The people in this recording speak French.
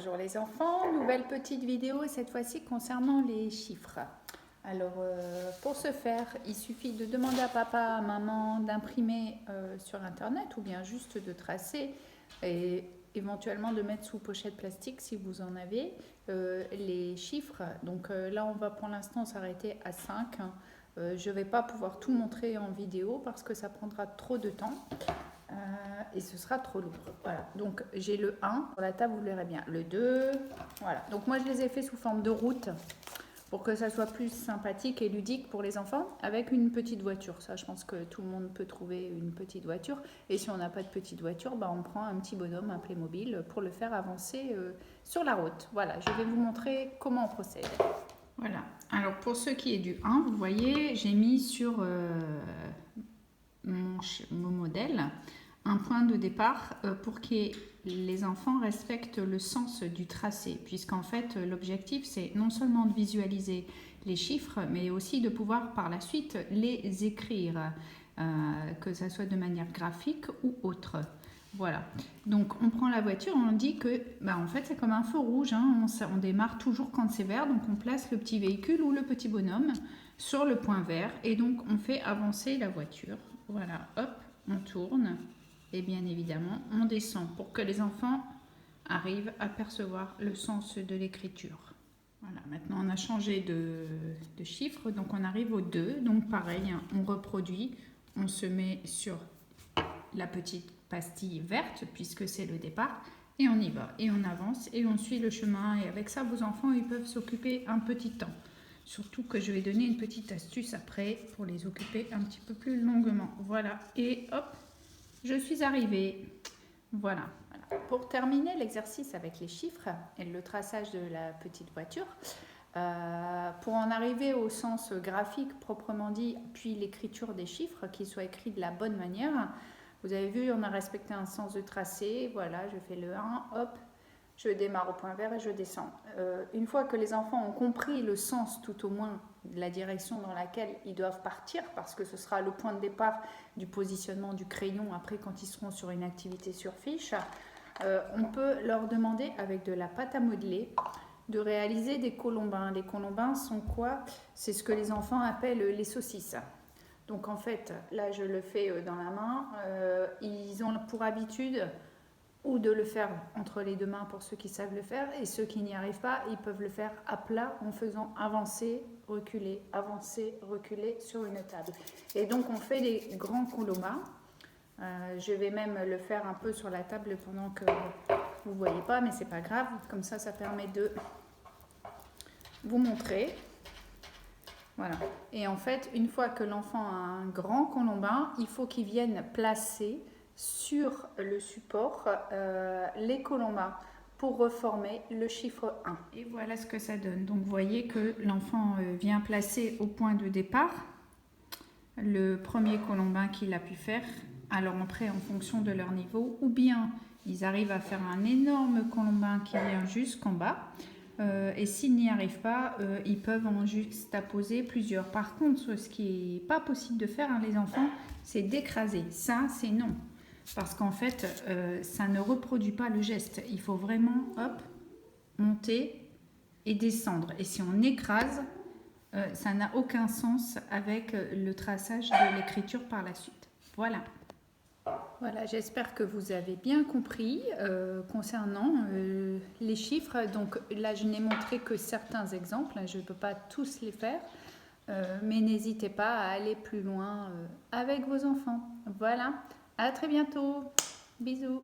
Bonjour les enfants, nouvelle petite vidéo cette fois-ci concernant les chiffres. Alors pour ce faire, il suffit de demander à papa, à maman d'imprimer sur internet ou bien juste de tracer et éventuellement de mettre sous pochette plastique si vous en avez les chiffres. Donc là on va pour l'instant s'arrêter à 5. Je ne vais pas pouvoir tout montrer en vidéo parce que ça prendra trop de temps. Et ce sera trop lourd. Voilà, donc j'ai le 1 sur la table, vous le verrez bien. Le 2, voilà. Donc moi je les ai fait sous forme de route pour que ça soit plus sympathique et ludique pour les enfants avec une petite voiture. Ça, je pense que tout le monde peut trouver une petite voiture. Et si on n'a pas de petite voiture, bah, on prend un petit bonhomme, un Playmobil pour le faire avancer sur la route. Voilà, je vais vous montrer comment on procède. Voilà, alors pour ce qui est du 1, vous voyez, j'ai mis sur mon modèle un point de départ pour que les enfants respectent le sens du tracé, puisqu'en fait l'objectif c'est non seulement de visualiser les chiffres, mais aussi de pouvoir par la suite les écrire, que ça soit de manière graphique ou autre. Voilà, donc on prend la voiture, on dit que en fait c'est comme un feu rouge, hein, on démarre toujours quand c'est vert, donc on place le petit véhicule ou le petit bonhomme sur le point vert et donc on fait avancer la voiture. Voilà, hop, on tourne et bien évidemment on descend pour que les enfants arrivent à percevoir le sens de l'écriture. Voilà, maintenant on a changé de chiffre, donc on arrive au 2, donc pareil, hein, on reproduit, on se met sur la petite pastille verte puisque c'est le départ et on y va et on avance et on suit le chemin et avec ça vos enfants ils peuvent s'occuper un petit temps. Surtout que je vais donner une petite astuce après pour les occuper un petit peu plus longuement. Voilà, et hop, je suis arrivée. Voilà. Pour terminer l'exercice avec les chiffres et le traçage de la petite voiture, pour en arriver au sens graphique proprement dit, puis l'écriture des chiffres, qui soient écrits de la bonne manière, vous avez vu, on a respecté un sens de tracé. Voilà, je fais le 1, hop, je démarre au point vert et je descends. Une fois que les enfants ont compris le sens, tout au moins, de la direction dans laquelle ils doivent partir, parce que ce sera le point de départ du positionnement du crayon après quand ils seront sur une activité sur fiche, on peut leur demander avec de la pâte à modeler de réaliser des colombins. Les colombins sont quoi? C'est ce que les enfants appellent les saucisses. Donc en fait, là je le fais dans la main. Ils ont pour habitude ou de le faire entre les deux mains pour ceux qui savent le faire, et ceux qui n'y arrivent pas, ils peuvent le faire à plat en faisant avancer, reculer sur une table. Et donc on fait des grands colombas. Je vais même le faire un peu sur la table pendant que vous ne voyez pas, mais c'est pas grave, comme ça permet de vous montrer. Voilà. Et en fait, une fois que l'enfant a un grand colombin, il faut qu'il vienne placer sur le support les colombins pour reformer le chiffre 1. Et voilà ce que ça donne. Donc vous voyez que l'enfant vient placer au point de départ le premier colombin qu'il a pu faire. Alors après, en fonction de leur niveau, ou bien ils arrivent à faire un énorme colombin qui vient jusqu'en bas. Et s'ils n'y arrivent pas, ils peuvent en juxtaposer plusieurs. Par contre, ce qui n'est pas possible de faire, les enfants, c'est d'écraser. Ça, c'est non. Parce qu'en fait, ça ne reproduit pas le geste. Il faut vraiment, hop, monter et descendre. Et si on écrase, ça n'a aucun sens avec le traçage de l'écriture par la suite. Voilà. Voilà, j'espère que vous avez bien compris concernant les chiffres. Donc là, je n'ai montré que certains exemples. Je ne peux pas tous les faire. Mais n'hésitez pas à aller plus loin avec vos enfants. Voilà, à très bientôt. Bisous.